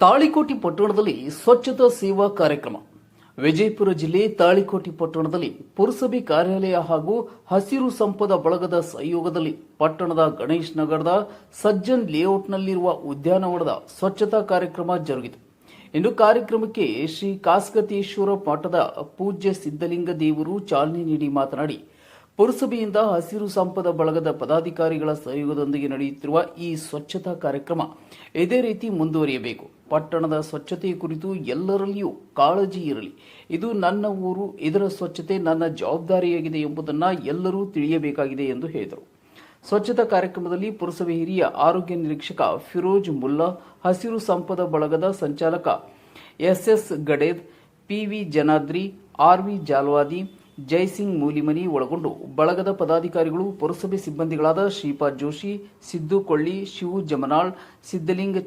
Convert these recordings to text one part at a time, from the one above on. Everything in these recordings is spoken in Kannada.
ತಾಳಿಕೋಟೆ ಪಟ್ಟಣದಲ್ಲಿ ಸ್ವಚ್ಛತಾ ಸೇವಾ ಕಾರ್ಯಕ್ರಮ. ವಿಜಯಪುರ ಜಿಲ್ಲೆ ತಾಳಿಕೋಟೆ ಪಟ್ಟಣದಲ್ಲಿ ಪುರಸಭೆ ಕಾರ್ಯಾಲಯ ಹಾಗೂ ಹಸಿರು ಸಂಪದ ಬಳಗದ ಸಹಯೋಗದಲ್ಲಿ ಪಟ್ಟಣದ ಗಣೇಶ್ ನಗರದ ಸಜ್ಜನ್ ಲೇಔಟ್ನಲ್ಲಿರುವ ಉದ್ಯಾನವನದ ಸ್ವಚ್ಛತಾ ಕಾರ್ಯಕ್ರಮ ಜರುಗಿತು. ಇನ್ನು ಕಾರ್ಯಕ್ರಮಕ್ಕೆ ಶ್ರೀ ಕಾಸ್ಕತೇಶ್ವರ ಮಠದ ಪೂಜ್ಯ ಸಿದ್ದಲಿಂಗ ದೇವರು ಚಾಲನೆ ನೀಡಿ ಮಾತನಾಡಿ, ಪುರಸಭೆಯಿಂದ ಹಸಿರು ಸಂಪದ ಬಳಗದ ಪದಾಧಿಕಾರಿಗಳ ಸಹಯೋಗದೊಂದಿಗೆ ನಡೆಯುತ್ತಿರುವ ಈ ಸ್ವಚ್ಛತಾ ಕಾರ್ಯಕ್ರಮ ಇದೇ ರೀತಿ ಮುಂದುವರಿಯಬೇಕು. ಪಟ್ಟಣದ ಸ್ವಚ್ಛತೆಯ ಕುರಿತು ಎಲ್ಲರಲ್ಲಿಯೂ ಕಾಳಜಿ ಇರಲಿ. ಇದು ನನ್ನ ಊರು, ಇದರ ಸ್ವಚ್ಛತೆ ನನ್ನ ಜವಾಬ್ದಾರಿಯಾಗಿದೆ ಎಂಬುದನ್ನು ಎಲ್ಲರೂ ತಿಳಿಯಬೇಕಾಗಿದೆ ಎಂದು ಹೇಳಿದರು. ಸ್ವಚ್ಛತಾ ಕಾರ್ಯಕ್ರಮದಲ್ಲಿ ಪುರಸಭೆ ಹಿರಿಯ ಆರೋಗ್ಯ ನಿರೀಕ್ಷಕ ಫಿರೋಜ್ ಮುಲ್ಲಾ, ಹಸಿರು ಸಂಪದ ಬಳಗದ ಸಂಚಾಲಕ SS Gaded, PV Janadri, RV Jalwadi, Jaisingh Mulimani ಒಳಗೊಂಡು ಬಳಗದ ಪದಾಧಿಕಾರಿಗಳು, ಪುರಸಭೆ ಸಿಬ್ಬಂದಿಗಳಾದ ಶ್ರೀಪಾದ್ ಜೋಶಿ, ಸಿದ್ದು ಕೊಳ್ಳಿ, ಶಿವು ಜಮನಾಳ್, ಸಿದ್ದಲಿಂಗ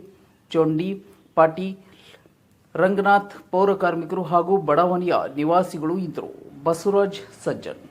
ಚೊಂಡಿ ಪಾಟಿ, ರಂಗನಾಥ್, ಪೌರ ಕಾರ್ಮಿಕರು ಹಾಗೂ ಬಡಾವಣೆಯ ನಿವಾಸಿಗಳು ಇದ್ದರು. ಬಸವರಾಜ್ ಸಜ್ಜನ್.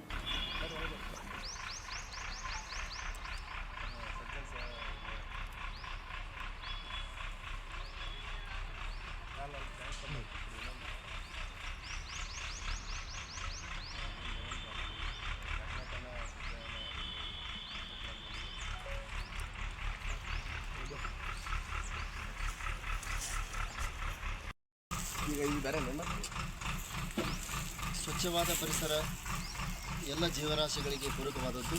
ಸ್ವಚ್ಛವಾದ ಪರಿಸರ ಎಲ್ಲ ಜೀವರಾಶಿಗಳಿಗೆ ಪೂರಕವಾದದ್ದು.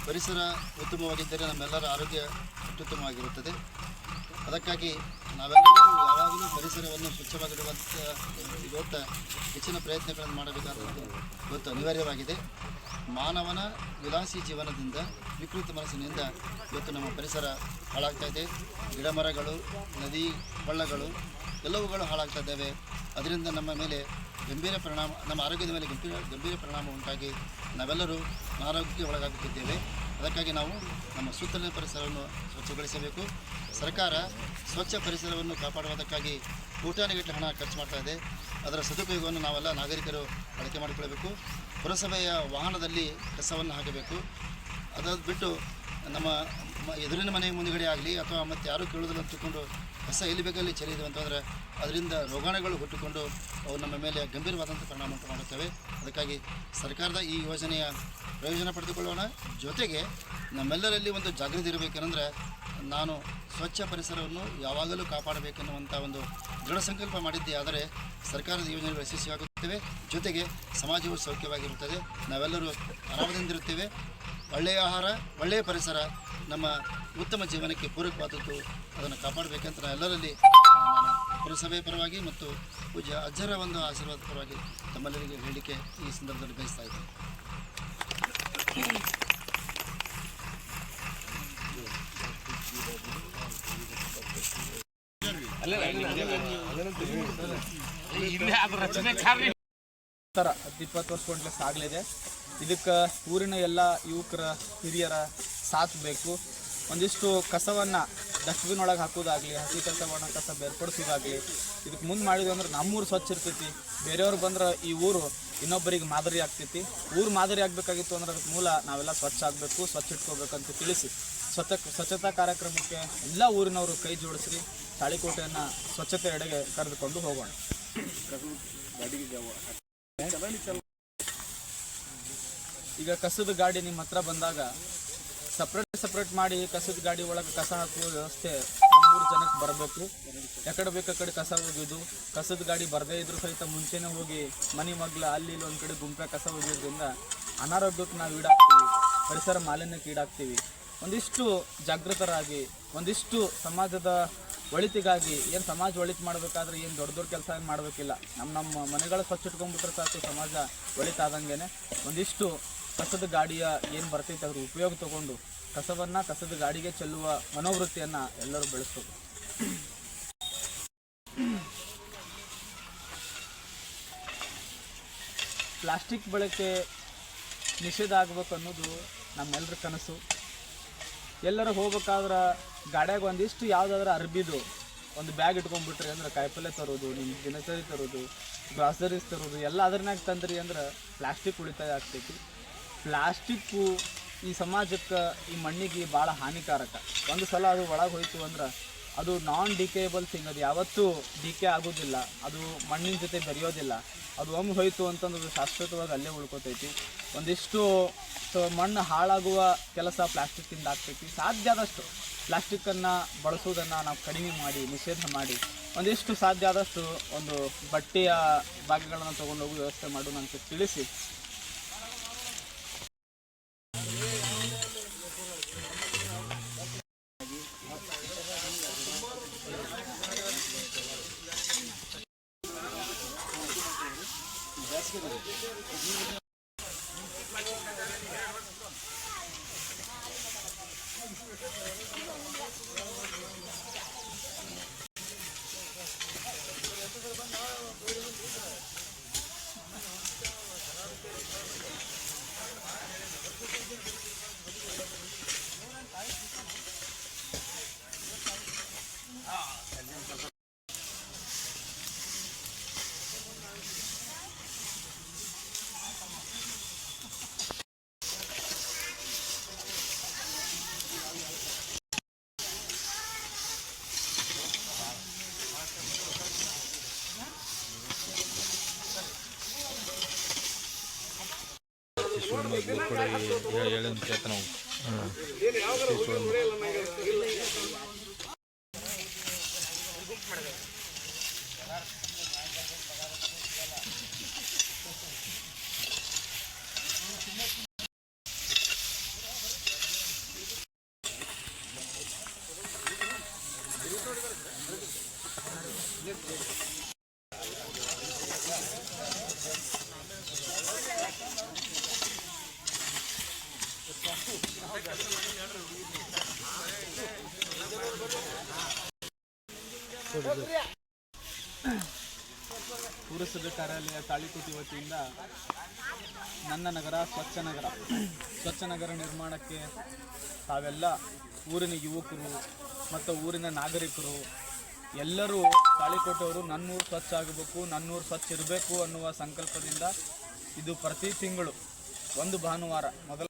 ಪರಿಸರ ಉತ್ತಮವಾಗಿದ್ದರೆ ನಮ್ಮೆಲ್ಲರ ಆರೋಗ್ಯ ಅತ್ಯುತ್ತಮವಾಗಿರುತ್ತದೆ. ಅದಕ್ಕಾಗಿ ನಾವೆಲ್ಲರೂ ಯಾವಾಗಲೂ ಪರಿಸರವನ್ನು ಸ್ವಚ್ಛವಾಗಿಡುವಂಥ ಹೆಚ್ಚಿನ ಪ್ರಯತ್ನಗಳನ್ನು ಮಾಡಬೇಕಾದದ್ದು ಇವತ್ತು ಅನಿವಾರ್ಯವಾಗಿದೆ. ಮಾನವನ ವಿಲಾಸಿ ಜೀವನದಿಂದ, ವಿಕೃತ ಮನಸ್ಸಿನಿಂದ ಇವತ್ತು ನಮ್ಮ ಪರಿಸರ ಹಾಳಾಗ್ತಾ ಇದೆ. ಗಿಡ ಮರಗಳು, ನದಿ ಕೊಳ್ಳಗಳು ಎಲ್ಲವುಗಳು ಹಾಳಾಗ್ತಾ ಇದ್ದಾವೆ. ಅದರಿಂದ ನಮ್ಮ ಮೇಲೆ ಗಂಭೀರ ಪರಿಣಾಮ, ನಮ್ಮ ಆರೋಗ್ಯದ ಮೇಲೆ ಗಂಭೀರ ಪರಿಣಾಮ ಉಂಟಾಗಿ ನಾವೆಲ್ಲರೂ ಅನಾರೋಗ್ಯಕ್ಕೆ ಒಳಗಾಗುತ್ತಿದ್ದೇವೆ. ಅದಕ್ಕಾಗಿ ನಾವು ನಮ್ಮ ಸುತ್ತಲಿನ ಪರಿಸರವನ್ನು ಸ್ವಚ್ಛಗೊಳಿಸಬೇಕು. ಸರ್ಕಾರ ಸ್ವಚ್ಛ ಪರಿಸರವನ್ನು ಕಾಪಾಡುವುದಕ್ಕಾಗಿ ಕೋಟ್ಯಾನುಗಟ್ಟಲೆ ಹಣ ಖರ್ಚು ಮಾಡ್ತಾ ಇದೆ. ಅದರ ಸದುಪಯೋಗವನ್ನು ನಾವೆಲ್ಲ ನಾಗರಿಕರು ಬಳಕೆ ಮಾಡಿಕೊಳ್ಳಬೇಕು. ಪುರಸಭೆಯ ವಾಹನದಲ್ಲಿ ಕಸವನ್ನು ಹಾಕಬೇಕು. ಅದಾದ ಬಿಟ್ಟು ನಮ್ಮ ಎದುರಿನ ಮನೆ ಮುಂದುಗಡೆ ಆಗಲಿ ಅಥವಾ ಮತ್ತು ಯಾರೂ ಕೇಳೋದಿಲ್ಲ ಅಂದುಕೊಂಡು ಕಸ ಎಲ್ಲಿ ಬೇಕಲ್ಲಿ ಚೆಲ್ಲಿದೆ ಅಂತಂದರೆ ಅದರಿಂದ ರೋಗಾಣುಗಳು ಹುಟ್ಟಿಕೊಂಡು ಅವು ನಮ್ಮ ಮೇಲೆ ಗಂಭೀರವಾದಂಥ ಪರಿಣಾಮ ಉಂಟು ಮಾಡುತ್ತವೆ. ಅದಕ್ಕಾಗಿ ಸರ್ಕಾರದ ಈ ಯೋಜನೆಯ ಪ್ರಯೋಜನ ಪಡೆದುಕೊಳ್ಳೋಣ. ಜೊತೆಗೆ ನಮ್ಮೆಲ್ಲರಲ್ಲಿ ಒಂದು ಜಾಗೃತಿ ಇರಬೇಕೆಂದರೆ ನಾನು ಸ್ವಚ್ಛ ಪರಿಸರವನ್ನು ಯಾವಾಗಲೂ ಕಾಪಾಡಬೇಕೆನ್ನುವಂಥ ಒಂದು ದೃಢ ಸಂಕಲ್ಪ ಮಾಡಿದ್ದೆ. ಆದರೆ ಸರ್ಕಾರದ ಯೋಜನೆಗಳು ಯಶಸ್ವಿಯಾಗುತ್ತವೆ. ಜೊತೆಗೆ ಸಮಾಜವು ಸೌಖ್ಯವಾಗಿರುತ್ತದೆ. ನಾವೆಲ್ಲರೂ ಆರಾಮದಿಂದಿರುತ್ತೇವೆ. ಒಳ್ಳೆಯ ಆಹಾರ, ಒಳ್ಳೆಯ ಪರಿಸರ ನಮ್ಮ ಉತ್ತಮ ಜೀವನಕ್ಕೆ ಪೂರಕವಾದದ್ದು. ಅದನ್ನು ಕಾಪಾಡಬೇಕಂತ ನಾನು ಎಲ್ಲರಲ್ಲಿ ನಾನು ಪುರಸಭೆ ಪರವಾಗಿ ಮತ್ತು ಪೂಜ್ಯ ಅಜ್ಜರ ಒಂದು ಆಶೀರ್ವಾದ ಪರವಾಗಿ ತಮ್ಮೆಲ್ಲರಿಗೆ ಹೇಳಲಿಕ್ಕೆ ಈ ಸಂದರ್ಭದಲ್ಲಿ ಬಯಸ್ತಾ ಇದ್ದೀನಿ. ಥರ 10-20 ವರ್ಷ ಗಂಟಲೆ ಸಾಗಲಿದೆ. ಇದಕ್ಕೆ ಊರಿನ ಎಲ್ಲ ಯುವಕರ ಹಿರಿಯರ ಸಾಥ್ ಬೇಕು. ಒಂದಿಷ್ಟು ಕಸವನ್ನು ಡಸ್ಟ್ಬಿನ್ ಒಳಗೆ ಹಾಕೋದಾಗಲಿ, ಹಸಿ ಕಸವನ್ನು ಕಸ ಬೇರ್ಪಡಿಸೋದಾಗಲಿ ಇದಕ್ಕೆ ಮುಂದೆ ಮಾಡಿದ್ವಿ ಅಂದ್ರೆ ನಮ್ಮೂರು ಸ್ವಚ್ಛ ಇರ್ತೈತಿ. ಬೇರೆಯವ್ರು ಬಂದ್ರೆ ಈ ಊರು ಇನ್ನೊಬ್ಬರಿಗೆ ಮಾದರಿ ಆಗ್ತೈತಿ. ಊರು ಮಾದರಿ ಆಗಬೇಕಾಗಿತ್ತು ಅಂದ್ರೆ ಅದಕ್ಕೆ ಮೂಲ ನಾವೆಲ್ಲ ಸ್ವಚ್ಛ ಆಗಬೇಕು, ಸ್ವಚ್ಛ ಇಟ್ಕೋಬೇಕಂತ ತಿಳಿಸಿ ಸ್ವಚ್ಛತಾ ಕಾರ್ಯಕ್ರಮಕ್ಕೆ ಎಲ್ಲ ಊರಿನವರು ಕೈ ಜೋಡಿಸಿ ತಾಳಿಕೋಟೆಯನ್ನು ಸ್ವಚ್ಛತೆ ಎಡೆಗೆ ಕರೆದುಕೊಂಡು ಹೋಗೋಣ. ಈಗ ಕಸದ ಗಾಡಿ ನಿಮ್ಮ ಹತ್ರ ಬಂದಾಗ ಸಪ್ರೇಟ್ ಮಾಡಿ ಕಸದ ಗಾಡಿ ಒಳಗೆ ಕಸ ಹಾಕುವ ವ್ಯವಸ್ಥೆ 3 ಜನಕ್ಕೆ ಬರಬೇಕು. ಎಕಡೆ ಬೇಕು ಆ ಕಡೆ ಕಸ ಒಗೆಯೋದು. ಕಸದ ಗಾಡಿ ಬರದೇ ಇದ್ರೂ ಸಹಿತ ಮುಂಚೆನೇ ಹೋಗಿ ಮನೆ ಮಗ್ಲ ಅಲ್ಲಿ ಇಲ್ಲಿ ಒಂದು ಕಡೆ ಗುಂಪೆ ಕಸ ಒಗೆಯೋದ್ರಿಂದ ಅನಾರೋಗ್ಯಕ್ಕೆ ನಾವು ಈಡಾಗ್ತೀವಿ, ಪರಿಸರ ಮಾಲಿನ್ಯಕ್ಕೆ ಈಡಾಗ್ತೀವಿ. ಒಂದಿಷ್ಟು ಜಾಗೃತರಾಗಿ, ಒಂದಿಷ್ಟು ಸಮಾಜದ ಒಳಿತಿಗಾಗಿ, ಏನು ಸಮಾಜ ಒಳಿತು ಮಾಡಬೇಕಾದ್ರೆ ಏನು ದೊಡ್ಡ ಕೆಲಸ ಏನು ಮಾಡಬೇಕಿಲ್ಲ. ನಮ್ಮ ಮನೆಗಳ ಸ್ವಚ್ಛ ಇಟ್ಕೊಂಡ್ಬಿಟ್ರೆ ಸಾಕು, ಸಮಾಜ ಒಳಿತಾದಂಗೆ. ಒಂದಿಷ್ಟು ಕಸದ ಗಾಡಿಯ ಏನು ಬರ್ತೈತೆ ಅದ್ರ ಉಪಯೋಗ ತಗೊಂಡು ಕಸವನ್ನು ಕಸದ ಗಾಡಿಗೆ ಚೆಲ್ಲುವ ಮನೋವೃತ್ತಿಯನ್ನು ಎಲ್ಲರೂ ಬೆಳೆಸ್ಬೇಕು. ಪ್ಲಾಸ್ಟಿಕ್ ಬಳಕೆ ನಿಷೇಧ ಆಗಬೇಕು ಅನ್ನೋದು ನಮ್ಮೆಲ್ಲರ ಕನಸು. ಎಲ್ಲರೂ ಹೋಗ್ಬೇಕಾದ್ರೆ ಗಾಡಿಯಾಗ ಒಂದಿಷ್ಟು ಯಾವುದಾದ್ರೂ ಅರ್ಬಿದು ಒಂದು ಬ್ಯಾಗ್ ಇಟ್ಕೊಂಡ್ಬಿಟ್ರಿ ಅಂದ್ರೆ ಕಾಯಿಪಲ್ಯ ತರೋದು, ನಿಮ್ಮ ದಿನಚರಿ ತರೋದು, ಗ್ರಾಸರೀಸ್ ತರೋದು ಎಲ್ಲ ಅದ್ರನಾಗ ತಂದ್ರಿ ಅಂದ್ರೆ ಪ್ಲಾಸ್ಟಿಕ್ ಉಳಿತಾಯ ಆಗ್ತೈತಿ. ಪ್ಲಾಸ್ಟಿಕ್ಕು ಈ ಸಮಾಜಕ್ಕೆ, ಈ ಮಣ್ಣಿಗೆ ಭಾಳ ಹಾನಿಕಾರಕ. ಒಂದು ಸಲ ಅದು ಒಳಗೆ ಹೋಯ್ತು ಅಂದ್ರೆ ಅದು ನಾನ್ ಡಿಕೇಬಲ್ ಥಿಂಗ್, ಅದು ಯಾವತ್ತೂ ಡಿಕೆ ಆಗೋದಿಲ್ಲ, ಅದು ಮಣ್ಣಿನ ಜೊತೆ ಬೆರೆಯೋದಿಲ್ಲ. ಅದು ಒಮ್ಮೆ ಹೋಯಿತು ಅಂತಂದ್ರೆ ಶಾಶ್ವತವಾಗಿ ಅಲ್ಲೇ ಉಳ್ಕೋತೈತಿ. ಒಂದಿಷ್ಟು ಮಣ್ಣು ಹಾಳಾಗುವ ಕೆಲಸ ಪ್ಲಾಸ್ಟಿಕ್ಕಿಂದ ಆಗ್ತೈತಿ. ಸಾಧ್ಯ ಆದಷ್ಟು ಪ್ಲಾಸ್ಟಿಕ್ಕನ್ನು ಬಳಸೋದನ್ನು ನಾವು ಕಡಿಮೆ ಮಾಡಿ, ನಿಷೇಧ ಮಾಡಿ, ಒಂದಿಷ್ಟು ಸಾಧ್ಯ ಆದಷ್ಟು ಒಂದು ಬಟ್ಟೆಯ ಭಾಗಗಳನ್ನು ತೊಗೊಂಡೋಗಿ ವ್ಯವಸ್ಥೆ ಮಾಡೋದು ಅಂತ ತಿಳಿಸಿ. ಪುರಸಭೆ ಕಾರ್ಯಾಲಯ ತಾಳಿಕೋಟಿ ವತಿಯಿಂದ ನನ್ನ ನಗರ ಸ್ವಚ್ಛ ನಗರ, ಸ್ವಚ್ಛ ನಗರ ನಿರ್ಮಾಣಕ್ಕೆ ತಾವೆಲ್ಲ ಊರಿನ ಯುವಕರು ಮತ್ತು ಊರಿನ ನಾಗರಿಕರು ಎಲ್ಲರೂ ತಾಳಿಕೋಟೆಯವರು ನನ್ನೂರು ಸ್ವಚ್ಛ ಆಗಬೇಕು, ನನ್ನೂರು ಸ್ವಚ್ಛ ಇರಬೇಕು ಅನ್ನುವ ಸಂಕಲ್ಪದಿಂದ ಇದು ಪ್ರತಿ ತಿಂಗಳು ಒಂದು ಭಾನುವಾರ ಮೊದಲ